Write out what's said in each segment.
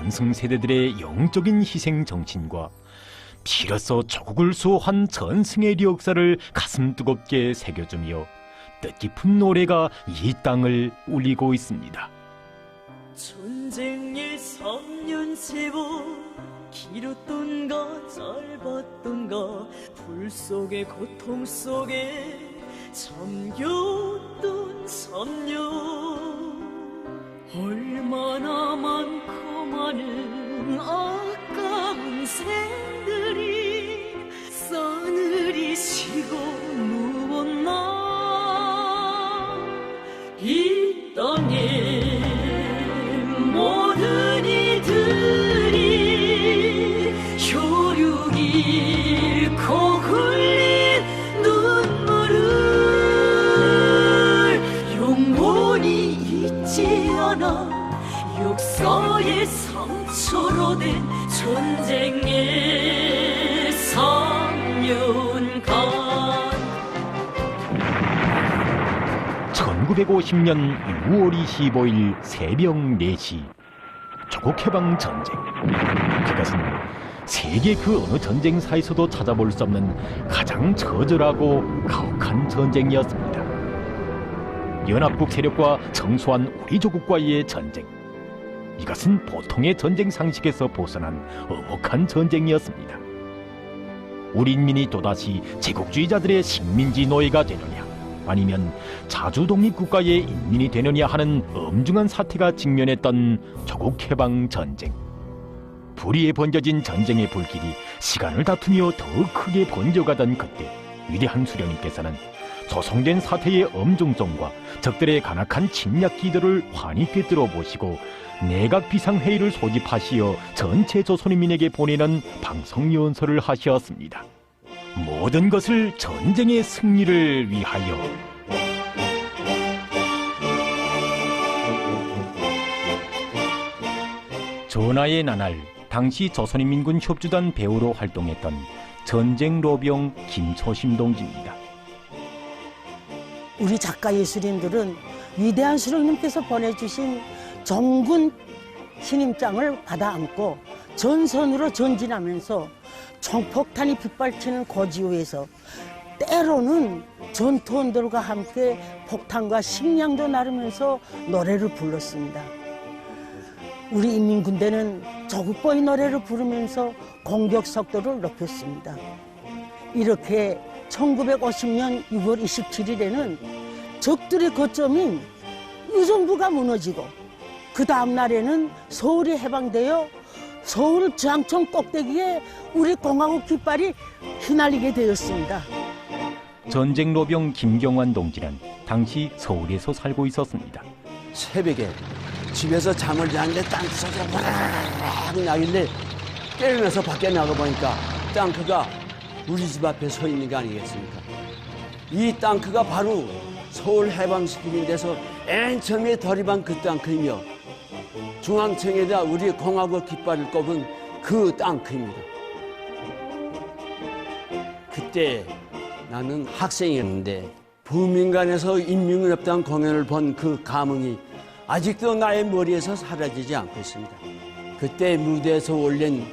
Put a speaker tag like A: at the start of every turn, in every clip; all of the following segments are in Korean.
A: 전승 세대들의 영적인 희생 정신과 피로써 조국을 수호한 전승의 역사를 가슴 뜨겁게 새겨주며 뜻깊은 노래가 이 땅을 울리고 있습니다.
B: 전쟁의 3년 세월 길었던가 짧았던가 불 속에 고통 속에 잠겼던 3년 얼마나 많고 많은 아까운 생들이 싸늘히 쉬고 누웠나 이 땅에 모든 이들이 혈육 잃고 흘린 눈물을 영원히 잊지 않아 역사의 상처로 된 전쟁의 3년간
A: 1950년 6월 25일 새벽 4시 조국해방 전쟁. 그것은 세계 그 어느 전쟁사에서도 찾아볼 수 없는 가장 처절하고 가혹한 전쟁이었습니다. 연합국 세력과 청소한 우리 조국과의 전쟁. 이것은 보통의 전쟁 상식에서 벗어난 엄혹한 전쟁이었습니다. 우리 인민이 또다시 제국주의자들의 식민지 노예가 되느냐, 아니면 자주독립국가의 인민이 되느냐 하는 엄중한 사태가 직면했던 조국해방 전쟁. 불의에 번져진 전쟁의 불길이 시간을 다투며 더 크게 번져가던 그때 위대한 수령님께서는 조성된 사태의 엄중성과 적들의 간악한 침략 기도를 환히 꿰뚫어 보시고 내각 비상회의를 소집하시어 전체 조선인민에게 보내는 방송연설을 하셨습니다. 모든 것을 전쟁의 승리를 위하여. 전하의 나날, 당시 조선인민군 협주단 배우로 활동했던 전쟁로병 김초심 동지입니다.
C: 우리 작가 예술인들은 위대한 수령님께서 보내주신 정군 신임장을 받아 안고 전선으로 전진하면서 총폭탄이 빗발치는 고지후에서 때로는 전투원들과 함께 폭탄과 식량도 나르면서 노래를 불렀습니다. 우리 인민군대는 조국보의 노래를 부르면서 공격 속도를 높였습니다. 이렇게 1950년 6월 27일에는 적들의 거점인 의정부가 무너지고 그 다음 날에는 서울이 해방되어 서울 중앙청 꼭대기에 우리 공화국 깃발이 휘날리게 되었습니다.
A: 전쟁로병 김경환 동지는 당시 서울에서 살고 있었습니다.
D: 새벽에 집에서 잠을 자는데 땅크 소리가 와라락 나길래 깨어나서 밖에 나가보니까 땅크가 우리 집 앞에 서 있는 게 아니겠습니까? 이 땅크가 바로 서울 해방시키는 데서 맨 처음에 덜입한 그 땅크이며 중앙청에다 우리 공화국 깃발을 꼽은 그 땅크입니다. 그때 나는 학생이었는데 부민관에서 인민운동당 공연을 본 그 감흥이 아직도 나의 머리에서 사라지지 않고 있습니다. 그때 무대에서 올린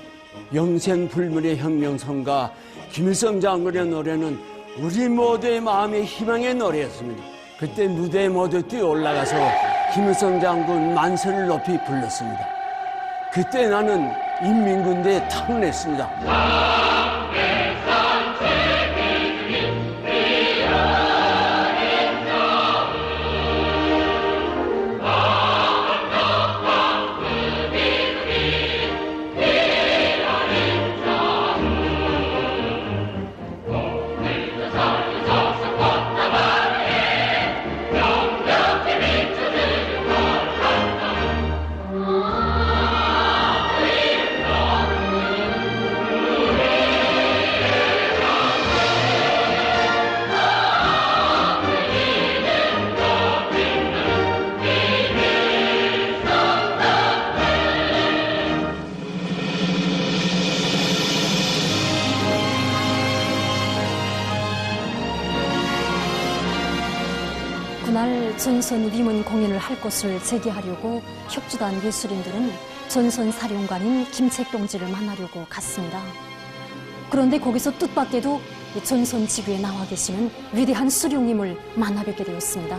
D: 영생불멸의 혁명성과 김일성 장군의 노래는 우리 모두의 마음의 희망의 노래였습니다. 그때 무대에 모두 뛰어 올라가서 김일성 장군 만세를 높이 불렀습니다. 그때 나는 인민군대에 타운했습니다.
E: 그날 전선 위문 공연을 할 곳을 재개하려고 협주단 예술인들은 전선 사령관인 김책 동지를 만나려고 갔습니다. 그런데 거기서 뜻밖에도 전선 지구에 나와 계시는 위대한 수령님을 만나 뵙게 되었습니다.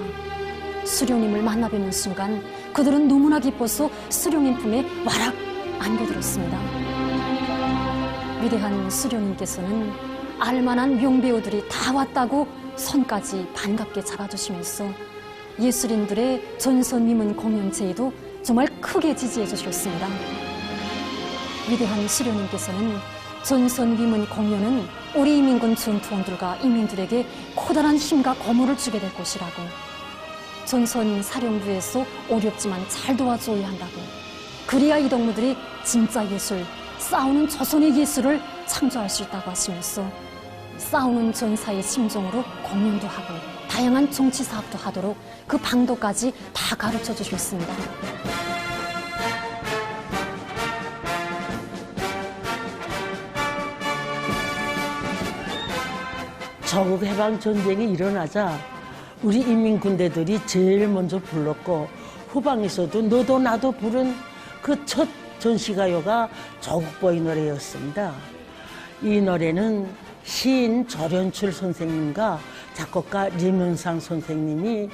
E: 수령님을 만나 뵙는 순간 그들은 너무나 기뻐서 수령님 품에 와락 안겨들었습니다. 위대한 수령님께서는 알만한 명배우들이 다 왔다고 손까지 반갑게 잡아주시면서 예술인들의 전선 위문 공연체에도 정말 크게 지지해 주셨습니다. 위대한 수령님께서는 전선 위문 공연은 우리 인민군 전투원들과 인민들에게 커다란 힘과 거물을 주게 될 것이라고, 전선 사령부에서 어렵지만 잘 도와줘야 한다고, 그래야 이 동무들이 진짜 예술, 싸우는 조선의 예술을 창조할 수 있다고 하시면서 싸우는 전사의 심정으로 공연도 하고 다양한 정치 사업도 하도록 그 방도까지 다 가르쳐 주셨습니다.
C: 조국 해방 전쟁이 일어나자 우리 인민군대들이 제일 먼저 불렀고 후방에서도 너도 나도 부른 그 첫 전시가요가 조국보의 노래였습니다. 이 노래는 시인 조련출 선생님과 작곡가 림은상 선생님이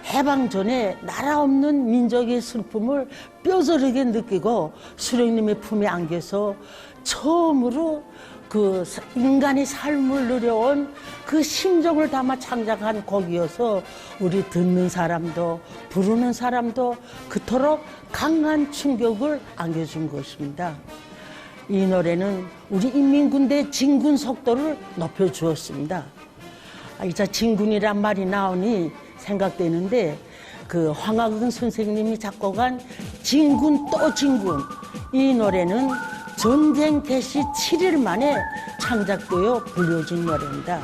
C: 해방 전에 나라 없는 민족의 슬픔을 뼈저리게 느끼고 수령님의 품에 안겨서 처음으로 그 인간의 삶을 누려온 그 심정을 담아 창작한 곡이어서 우리 듣는 사람도 부르는 사람도 그토록 강한 충격을 안겨준 것입니다. 이 노래는 우리 인민군대 진군 속도를 높여주었습니다. 이제 진군이란 말이 나오니 생각되는데 그 황학은 선생님이 작곡한 진군 또 진군, 이 노래는 전쟁 개시 7일 만에 창작되어 불려진 노래입니다.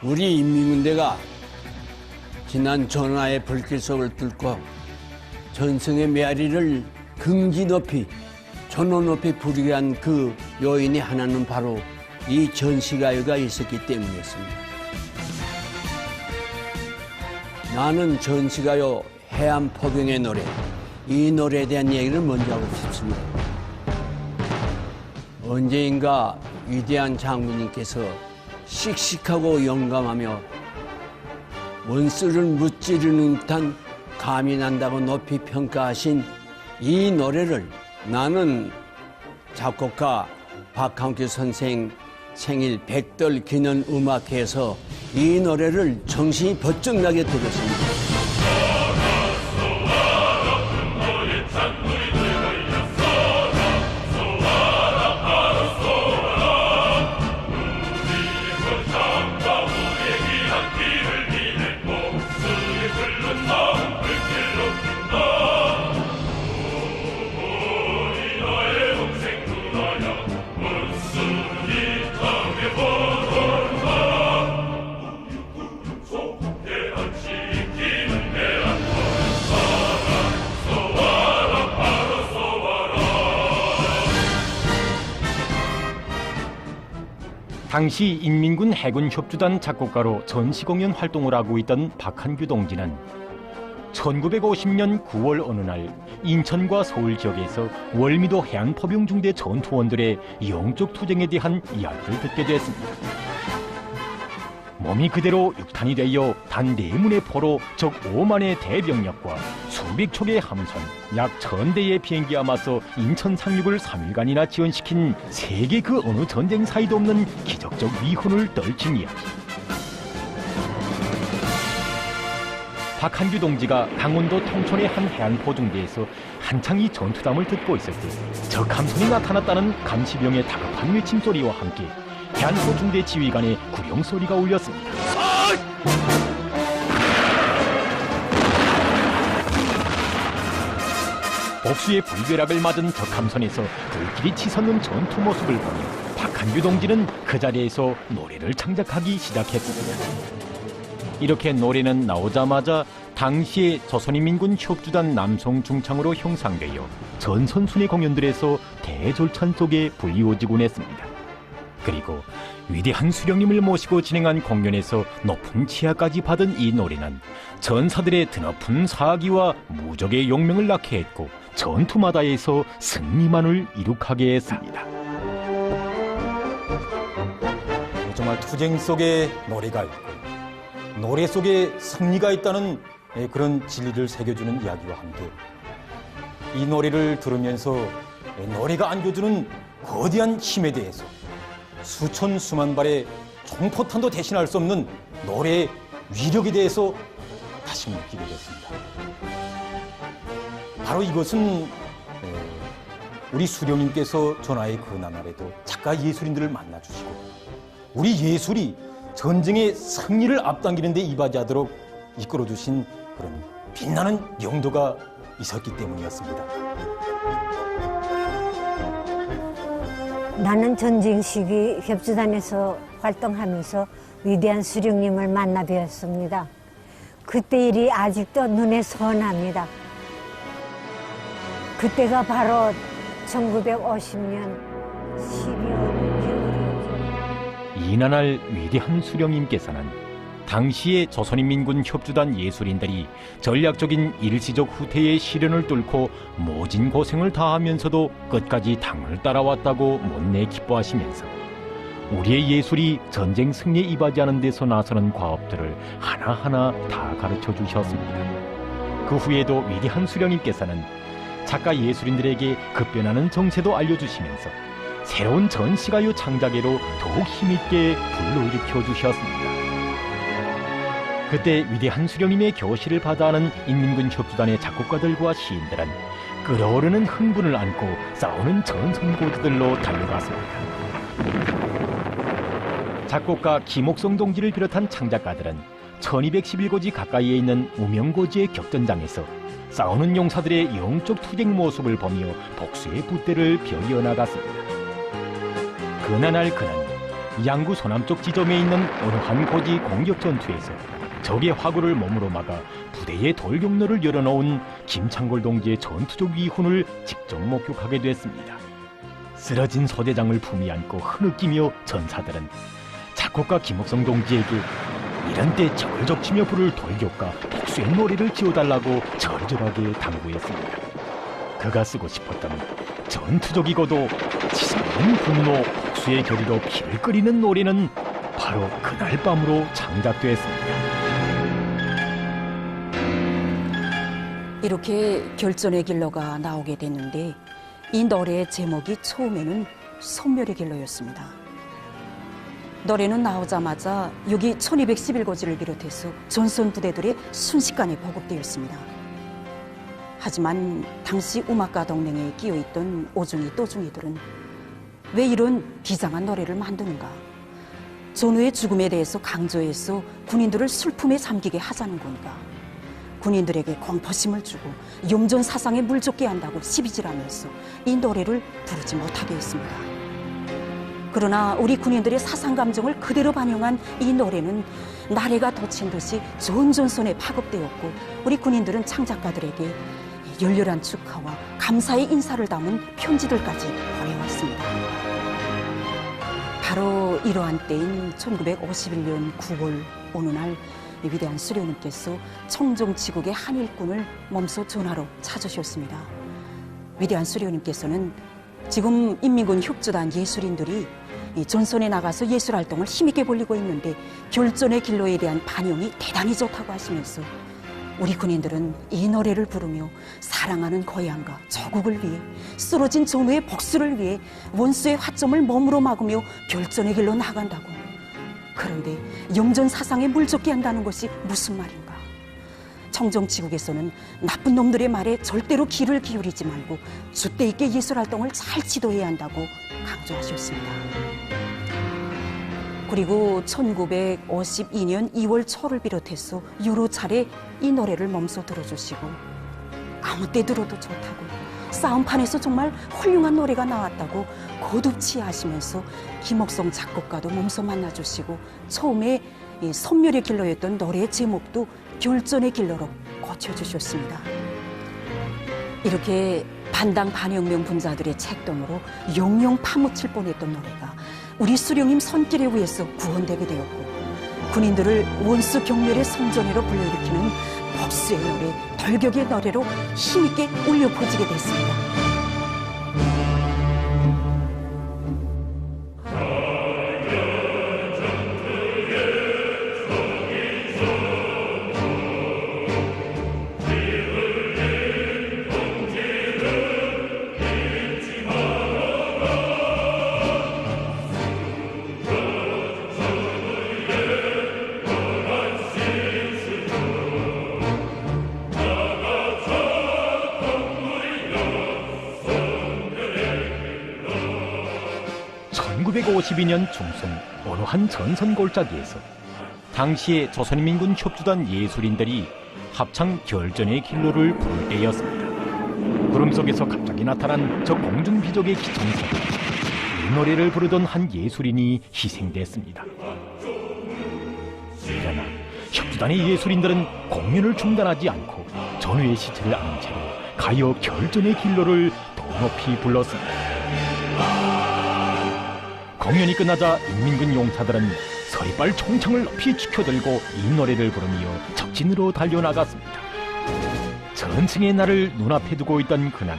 D: 우리 인민군대가 지난 전하의 불길 속을 뚫고 전승의 메아리를 긍지 높이 전원 높이 부르게 한 그 요인이 하나는 바로 이 전시가요가 있었기 때문이었습니다. 나는 전시가요 해안포병의 노래, 이 노래에 대한 얘기를 먼저 하고 싶습니다. 언제인가 위대한 장군님께서 씩씩하고 영감하며 원수를 무찌르는 듯한 감이 난다고 높이 평가하신 이 노래를 나는 작곡가 박항규 선생 생일 100돌 기념 음악회에서 이 노래를 정신이 번쩍 나게 들었습니다.
A: 당시 인민군 해군 협주단 작곡가로 전시공연 활동을 하고 있던 박한규 동지는 1950년 9월 어느 날 인천과 서울 지역에서 월미도 해안포병중대 전투원들의 영적 투쟁에 대한 이야기를 듣게 됐습니다. 몸이 그대로 육탄이 되어 단 4문의 포로 적 5만의 대병력과 수백 척의 함선, 약 1000대의 비행기와 맞서 인천 상륙을 3일간이나 지연시킨 세계 그 어느 전쟁사에도 없는 기적적 위훈을 떨친 이야기. 박한규 동지가 강원도 통천의 한 해안포중대에서 한창 이 전투담을 듣고 있을 때 적 함선이 나타났다는 감시병의 다급한 외침소리와 함께 해안포중대 지휘관의 구령소리가 울렸습니다. 복수의 불벼락을 맞은 덕함선에서 불길이 치솟는 전투 모습을 보며 박한규 동지는 그 자리에서 노래를 창작하기 시작했습니다. 이렇게 노래는 나오자마자 당시의 조선인민군 협주단 남송 중창으로 형상되어 전선순회 공연들에서 대졸찬 속에 불리워지곤 했습니다. 그리고 위대한 수령님을 모시고 진행한 공연에서 높은 치하까지 받은 이 노래는 전사들의 드높은 사기와 무적의 용명을 낳게 했고 전투마다에서 승리만을 이룩하게 했습니다.
F: 정말 투쟁 속에 노래가 있고 노래 속에 승리가 있다는 그런 진리를 새겨주는 이야기와 함께 이 노래를 들으면서 노래가 안겨주는 거대한 힘에 대해서 수천 수만 발의 총포탄도 대신할 수 없는 노래의 위력에 대해서 다시 느끼게 됐습니다. 바로 이것은 우리 수령님께서 전하의 그 나날에도 작가 예술인들을 만나주시고 우리 예술이 전쟁의 승리를 앞당기는 데 이바지하도록 이끌어주신 그런 빛나는 용도가 있었기 때문이었습니다.
G: 나는 전쟁 시기 협주단에서 활동하면서 위대한 수령님을 만나 뵈었습니다. 그때 일이 아직도 눈에 선합니다. 그때가 바로 1950년 12월 겨울이었죠.
A: 이나날 위대한 수령님께서는 당시의 조선인민군 협주단 예술인들이 전략적인 일시적 후퇴의 시련을 뚫고 모진 고생을 다하면서도 끝까지 당을 따라왔다고 못내 기뻐하시면서 우리의 예술이 전쟁 승리에 이바지하는 데서 나서는 과업들을 하나하나 다 가르쳐 주셨습니다. 그 후에도 위대한 수령님께서는 작가 예술인들에게 급변하는 정세도 알려주시면서 새로운 전시가요 창작에로 더욱 힘있게 불러일으켜 주셨습니다. 그때 위대한 수령님의 교실을 받아하는 인민군 협주단의 작곡가들과 시인들은 끓어오르는 흥분을 안고 싸우는 전선고지들로 달려갔습니다. 작곡가 김옥성 동지를 비롯한 창작가들은 1211고지 가까이에 있는 우명고지의 격전장에서 싸우는 용사들의 영적 투쟁 모습을 보며 복수의 붓대를 펴 이어나갔습니다. 그날 그는 양구 서남쪽 지점에 있는 어느 한 고지 공격 전투에서 적의 화구를 몸으로 막아 부대의 돌경로를 열어놓은 김창골 동지의 전투적 위훈을 직접 목격하게 됐습니다. 쓰러진 소대장을 품에 안고 흐느끼며 전사들은 작곡가 김옥성 동지에게 이런 때 적을 적치며 부를 돌격과 복수의 노래를 지어달라고 절절하게 당부했습니다. 그가 쓰고 싶었던 전투적이고도 치솟는 분노, 복수의 결의로 피를 끓이는 노래는 바로 그날 밤으로 창작되었습니다.
B: 이렇게 결전의 길로가 나오게 됐는데 이 노래의 제목이 처음에는 소멸의 길로였습니다. 노래는 나오자마자 여기 1211고지를 비롯해서 전선 부대들의 순식간에 보급되었습니다. 하지만 당시 음악가 동맹에 끼어있던 오중이 또중이들은 왜 이런 비장한 노래를 만드는가? 전우의 죽음에 대해서 강조해서 군인들을 슬픔에 잠기게 하자는 건가? 군인들에게 공포심을 주고 염전 사상에 물좋게 한다고 시비질하면서 이 노래를 부르지 못하게 했습니다. 그러나 우리 군인들의 사상 감정을 그대로 반영한 이 노래는 나래가 돋친 듯이 전전선에 파급되었고 우리 군인들은 창작가들에게 열렬한 축하와 감사의 인사를 담은 편지들까지 보내왔습니다. 바로 이러한 때인 1951년 9월 어느 날 위대한 수령님께서 청정지국의 한 일꾼을 몸소 전화로 찾으셨습니다. 위대한 수령님께서는 지금 인민군 협주단 예술인들이 이 전선에 나가서 예술활동을 힘있게 벌이고 있는데 결전의 길로에 대한 반영이 대단히 좋다고 하시면서 우리 군인들은 이 노래를 부르며 사랑하는 고향과 조국을 위해 쓰러진 전우의 복수를 위해 원수의 화점을 몸으로 막으며 결전의 길로 나간다고. 그런데 영전 사상에 물좋게 한다는 것이 무슨 말인가? 청정지국에서는 나쁜 놈들의 말에 절대로 귀를 기울이지 말고 줏대 있게 예술활동을 잘 지도해야 한다고 강조하셨습니다. 그리고 1952년 2월 초를 비롯해서 여러 차례 이 노래를 몸소 들어주시고 아무 때 들어도 좋다고 싸움판에서 정말 훌륭한 노래가 나왔다고 거듭치 하시면서 김옥성 작곡가도 몸소 만나주시고 처음에 이 선멸의 길로였던 노래의 제목도 결전의 길로로 고쳐주셨습니다. 이렇게 반당 반혁명 분자들의 책동으로 영영 파묻힐 뻔했던 노래가 우리 수령님 손길에 의해서 구원되게 되었고 군인들을 원수 경멸의 성전으로 불러일으키는 복수의 노래, 돌격의 노래로 힘있게 울려 퍼지게 됐습니다.
A: (1952년) 중순 어느 한 전선 골짜기에서 당시의 조선인민군 협조단 예술인들이 합창 결전의 길로를 부를 때였습니다. 구름 속에서 갑자기 나타난 저 공중비족의 기총사로 이 노래를 부르던 한 예술인이 희생됐습니다. 그러나 협조단의 예술인들은 공연을 중단하지 않고 전우의 시체를 안은 채로 가요 결전의 길로를 더 높이 불렀습니다. 공연이 끝나자 인민군 용사들은 서리빨 총창을 높이 치켜들고 이 노래를 부르며 적진으로 달려나갔습니다. 전승의 날을 눈앞에 두고 있던 그날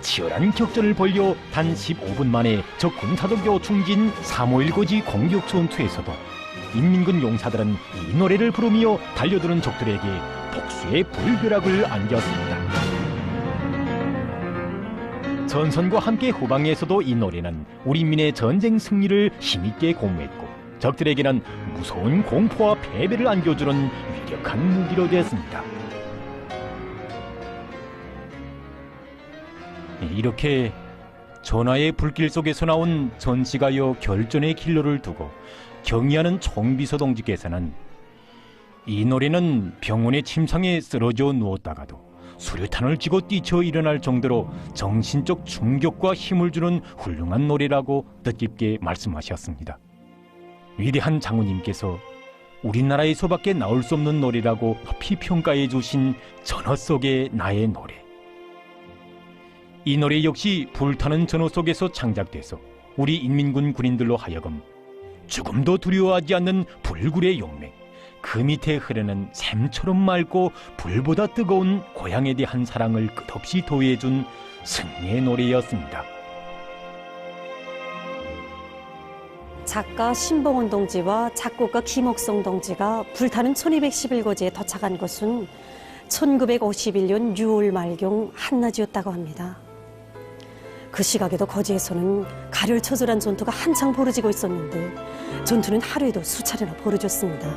A: 치열한 격전을 벌여 단 15분 만에 적 군사독교 중진 3.5.1고지 공격 전투에서도 인민군 용사들은 이 노래를 부르며 달려드는 적들에게 복수의 불벼락을 안겼습니다. 전선과 함께 후방에서도 이 노래는 우리 민의 전쟁 승리를 힘있게 공모했고 적들에게는 무서운 공포와 패배를 안겨주는 위력한 무기로 되었습니다. 이렇게 전하의 불길 속에서 나온 전시가요 결전의 길로를 두고 경의하는 총비서 동지께서는 이 노래는 병원의 침상에 쓰러져 누웠다가도 수류탄을 쥐고 뛰쳐 일어날 정도로 정신적 충격과 힘을 주는 훌륭한 노래라고 뜻깊게 말씀하셨습니다. 위대한 장군님께서 우리나라에서밖에 나올 수 없는 노래라고 높이 평가해 주신 전어 속의 나의 노래. 이 노래 역시 불타는 전어 속에서 창작돼서 우리 인민군 군인들로 하여금 죽음도 두려워하지 않는 불굴의 용맹, 그 밑에 흐르는 샘처럼 맑고 불보다 뜨거운 고향에 대한 사랑을 끝없이 도해준 승리의 노래였습니다.
E: 작가 신봉원 동지와 작곡가 김옥성 동지가 불타는 1211고지에 도착한 것은 1951년 6월 말경 한낮이었다고 합니다. 그 시각에도 거지에서는 가열처절한 전투가 한창 벌어지고 있었는데 전투는 하루에도 수차례나 벌어졌습니다.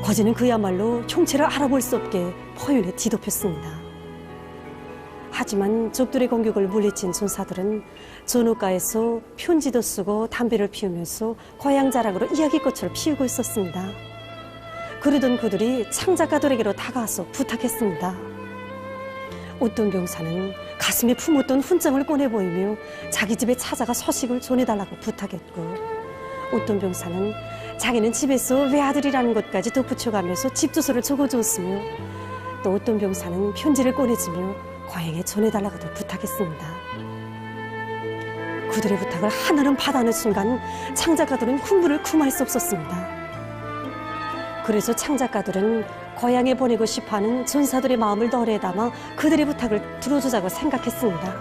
E: 거지는 그야말로 형체를 알아볼 수 없게 포윤에 뒤덮였습니다. 하지만 적들의 공격을 물리친 전사들은 전우가에서 편지도 쓰고 담배를 피우면서 고향 자랑으로 이야기꽃을 피우고 있었습니다. 그러던 그들이 창작가들에게로 다가와서 부탁했습니다. 어떤 병사는 가슴에 품었던 훈장을 꺼내 보이며 자기 집에 찾아가 소식을 전해달라고 부탁했고, 어떤 병사는 자기는 집에서 외아들이라는 것까지 덧붙여가면서 집 주소를 적어주었으며, 또 어떤 병사는 편지를 꺼내주며 고향에 전해달라고도 부탁했습니다. 그들의 부탁을 하나는 받아는 순간 창작가들은 흥분을 금할 수 없었습니다. 그래서 창작가들은 고향에 보내고 싶어하는 전사들의 마음을 노래에 담아 그들의 부탁을 들어주자고 생각했습니다.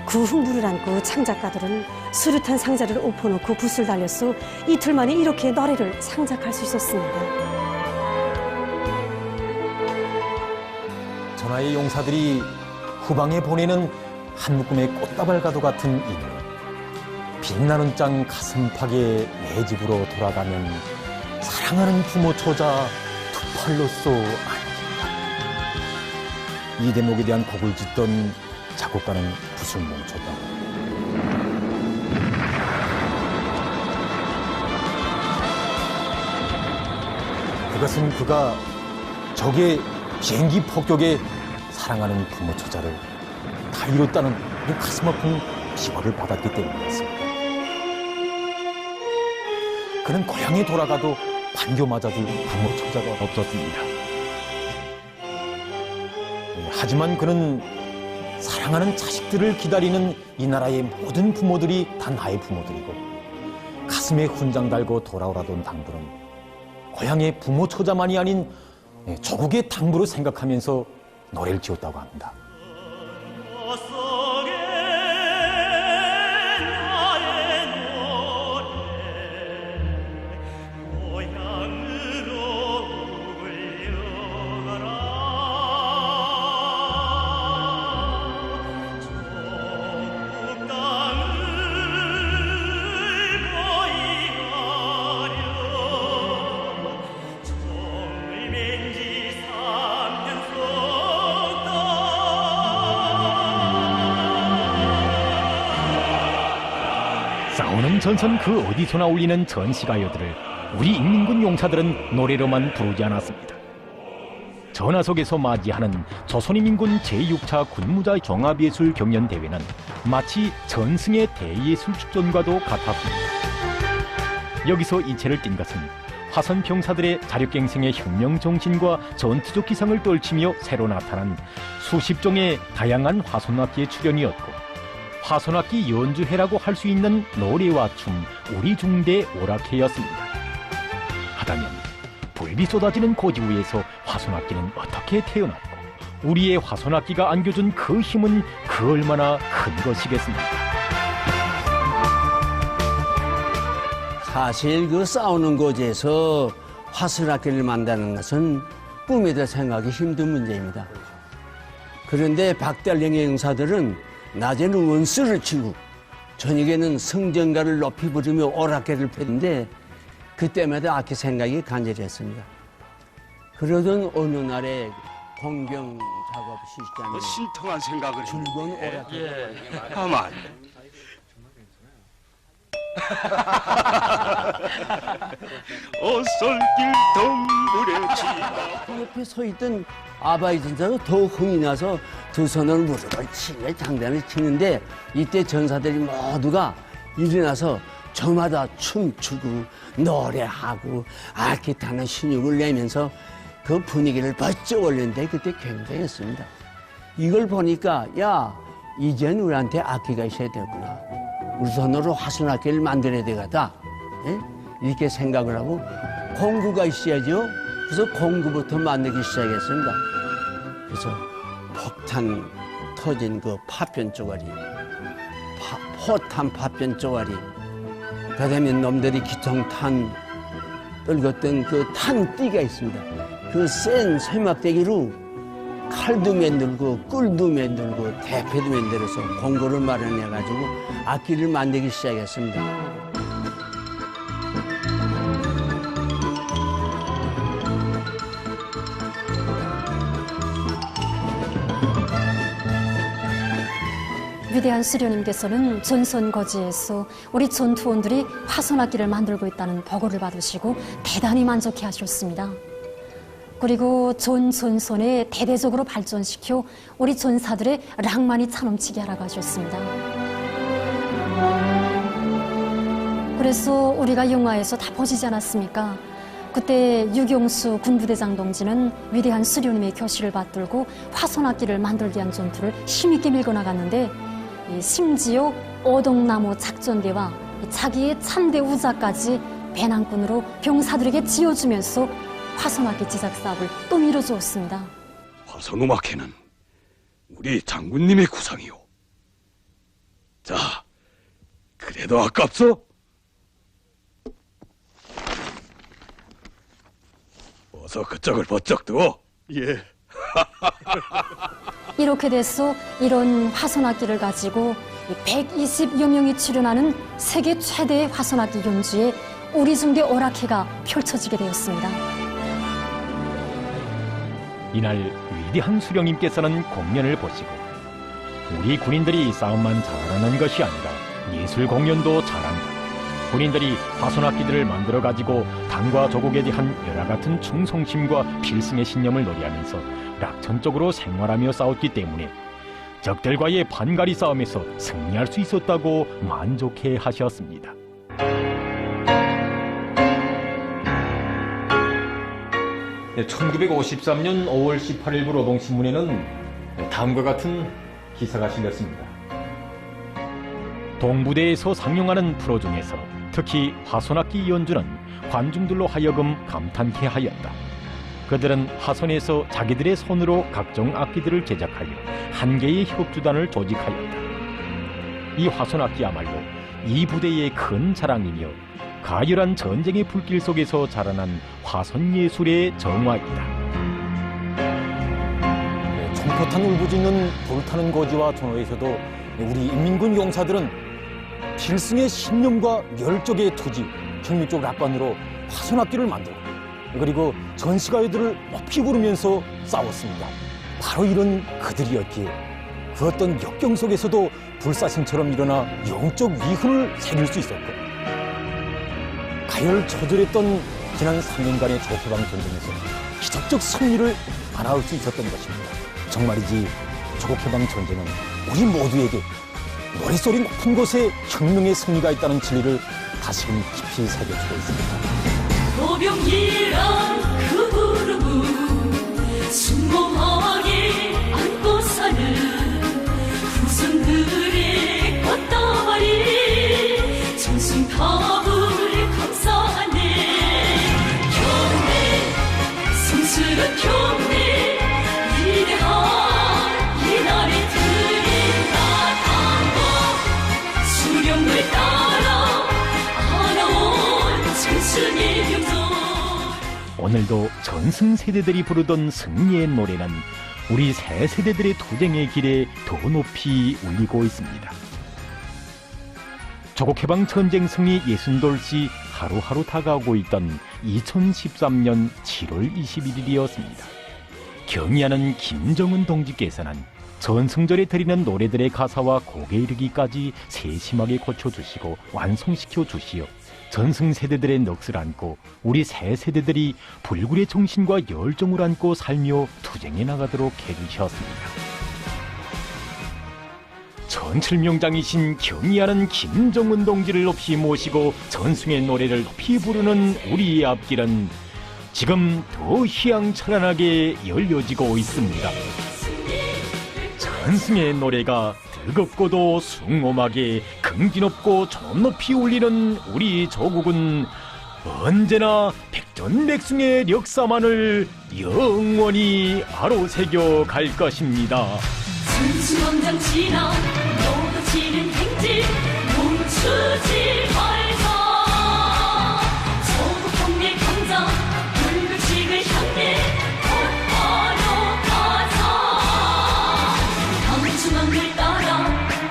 E: 그 흥분을 안고 창작가들은 수류탄 상자를 엎어놓고 붓을 달려서 이틀 만에 이렇게 노래를 창작할 수 있었습니다.
F: 전하의 용사들이 후방에 보내는 한 묶음의 꽃다발과도 같은 이 노래. 빛나는 땅 가슴팍에 내 집으로 돌아가면 사랑하는 부모 처자 두 팔로써 안긴다. 이 대목에 대한 곡을 짓던 작곡가는 붓을 멈췄다. 그것은 그가 적의 비행기 폭격에 사랑하는 부모 처자를 이뤘다는 그 가슴 아픈 비벌을 받았기 때문이었습니다. 그는 고향에 돌아가도 반겨 맞아줄 부모 처자가 없었습니다. 하지만 그는 사랑하는 자식들을 기다리는 이 나라의 모든 부모들이 다 나의 부모들이고 가슴에 훈장 달고 돌아오라던 당부는 고향의 부모 처자만이 아닌 조국의 당부로 생각하면서 노래를 지었다고 합니다.
A: 싸우는 전선 그 어디서나 울리는 전시가요들을 우리 인민군 용사들은 노래로만 부르지 않았습니다. 전화 속에서 맞이하는 조선인민군 제6차 군무자 종합예술 경연대회는 마치 전승의 대예술축전과도 같았습니다. 여기서 이채를 띈 것은 화선 병사들의 자력갱생의 혁명정신과 전투적 기상을 떨치며 새로 나타난 수십 종의 다양한 화손악기의 출연이었고 화손악기 연주회라고 할 수 있는 노래와 춤, 우리 중대 오락회였습니다. 하다면 불비 쏟아지는 고지구에서 화손악기는 어떻게 태어났고 우리의 화손악기가 안겨준 그 힘은 그 얼마나 큰 것이겠습니까?
D: 사실 그 싸우는 고지에서 화손악기를 만드는 것은 꿈에도 생각하기 힘든 문제입니다. 그런데 박달령의 용사들은 낮에는 원수를 치고 저녁에는 성전가를 높이 부르며 오락회를 폈는데 그때마다 악기 생각이 간절했습니다. 그러던 어느 날에 공병 작업 시장에
H: 신통한 생각을
D: 즐거운 오락회가
H: 가만. 어설길 동굴에 치다.
D: 그 옆에 서 있던 아바이 전사가 더 흥이 나서 두 손으로 무릎을 치며 장단을 치는데 이때 전사들이 모두가 일어나서 저마다 춤추고 노래하고 악기 타는 신용을 내면서 그 분위기를 번쩍 올렸는데 그때 굉장했습니다. 이걸 보니까 야 이젠 우리한테 악기가 있어야 되구나. 우리 손으로 화손악기를 만들어야 되겠다. 이렇게 생각을 하고 공구가 있어야죠. 그래서 공구부터 만들기 시작했습니다. 그래서 폭탄 터진 그 파편 쪼가리, 포탄 파편 쪼가리, 그다음에 놈들이 기통탄 떨궜던 그 탄띠가 있습니다. 그 센 쇠막대기로 칼도 만들고 꿀도 만들고 대패도 만들어서 공구를 마련해가지고 악기를 만들기 시작했습니다.
E: 위대한 수료님께서는 전선거지에서 우리 전투원들이 화손악기를 만들고 있다는 보고를 받으시고 대단히 만족해 하셨습니다. 그리고 전선에 대대적으로 발전시켜 우리 전사들의 낭만이 차넘치게 하라고 하셨습니다. 그래서 우리가 영화에서 다 보시지 않았습니까? 그때 유경수 군부대장 동지는 위대한 수료님의 교시를 받들고 화손악기를 만들기 위한 전투를 힘있게 밀고 나갔는데 심지어 오동나무 작전대와 자기의 참대 우자까지 배낭꾼으로 병사들에게 지어주면서 화손악기 제작 사업을 또 밀어주었습니다.
H: 화손음악회는 우리 장군님의 구상이오. 자, 그래도 아깝소? 어서 그쪽을 번쩍 두어. 예.
E: 이렇게 돼서 이런 화손악기를 가지고 120여 명이 출연하는 세계 최대의 화손악기 연주에 우리 중대 오락회가 펼쳐지게 되었습니다.
A: 이날 위대한 수령님께서는 공연을 보시고 우리 군인들이 싸움만 잘하는 것이 아니라 예술 공연도 잘한다. 군인들이 화손악기들을 만들어 가지고 당과 조국에 대한 열화 같은 충성심과 필승의 신념을 노래하면서 낙천적으로 생활하며 싸웠기 때문에 적들과의 반가리 싸움에서 승리할 수 있었다고 만족해 하셨습니다.
F: 네, 1953년 5월 18일부 노동신문에는 다음과 같은 기사가 실렸습니다.
A: 동부대에서 상영하는 프로 중에서 특히 화손악기 연주는 관중들로 하여금 감탄케 하였다. 그들은 화손에서 자기들의 손으로 각종 악기들을 제작하여 한 개의 협주단을 조직하였다. 이 화손악기야말로 이 부대의 큰 자랑이며 가열한 전쟁의 불길 속에서 자라난 화손예술의 정화이다.
F: 네, 총포탄 울부짖는 불타는 고지와 전호에서도 우리 인민군 용사들은 필승의 신념과 열정의 투지, 혁명적 락관으로 화손악기를 만들고 그리고 전시가요들을 높이 부르면서 싸웠습니다. 바로 이런 그들이었기에 그 어떤 역경 속에서도 불사신처럼 일어나 영적 위훈을 새길 수 있었고 가열처절했던 지난 3년간의 조국해방 전쟁에서 기적적 승리를 알아올 수 있었던 것입니다. 정말이지 조국해방 전쟁은 우리 모두에게 노랫소리 높은 곳에 혁명의 승리가 있다는 진리를 다시금 깊이 새겨주고 있습니다.
I: 노병이란 그 구름은 순모하게 안고 사는 후손들의 꽃다발이 전승탑을 감싸네. 경례 승스런 경례 위대한 이날의 드린다 당과 수령을 따라 알아온 전승의 명성.
A: 오늘도 전승 세대들이 부르던 승리의 노래는 우리 새 세대들의 투쟁의 길에 더 높이 울리고 있습니다. 조국해방 전쟁 승리 60돌씩 하루하루 다가오고 있던 2013년 7월 21일이었습니다. 경의하는 김정은 동지께서는 전승절에 드리는 노래들의 가사와 곡에 이르기까지 세심하게 고쳐주시고 완성시켜 주시어 전승 세대들의 넋을 안고 우리 새 세대들이 불굴의 정신과 열정을 안고 살며 투쟁해 나가도록 해주셨습니다. 전철명장이신 경의하는 김정은 동지를 높이 모시고 전승의 노래를 높이 부르는 우리의 앞길은 지금 더 희양찬란하게 열려지고 있습니다. 전승의 노래가 뜨겁고도 숭엄하게 긍지높고 좀 높이 울리는 우리 조국은 언제나 백전백승의 역사만을 영원히 아로새겨 갈 것입니다.
I: 순수왕장 지나 넘어지는 행진 멈추지 말자. 조국통일 강장 불규칙을 향해 곧바로 가자. 강중앙을 따라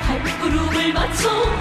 I: 발구름을 맞춰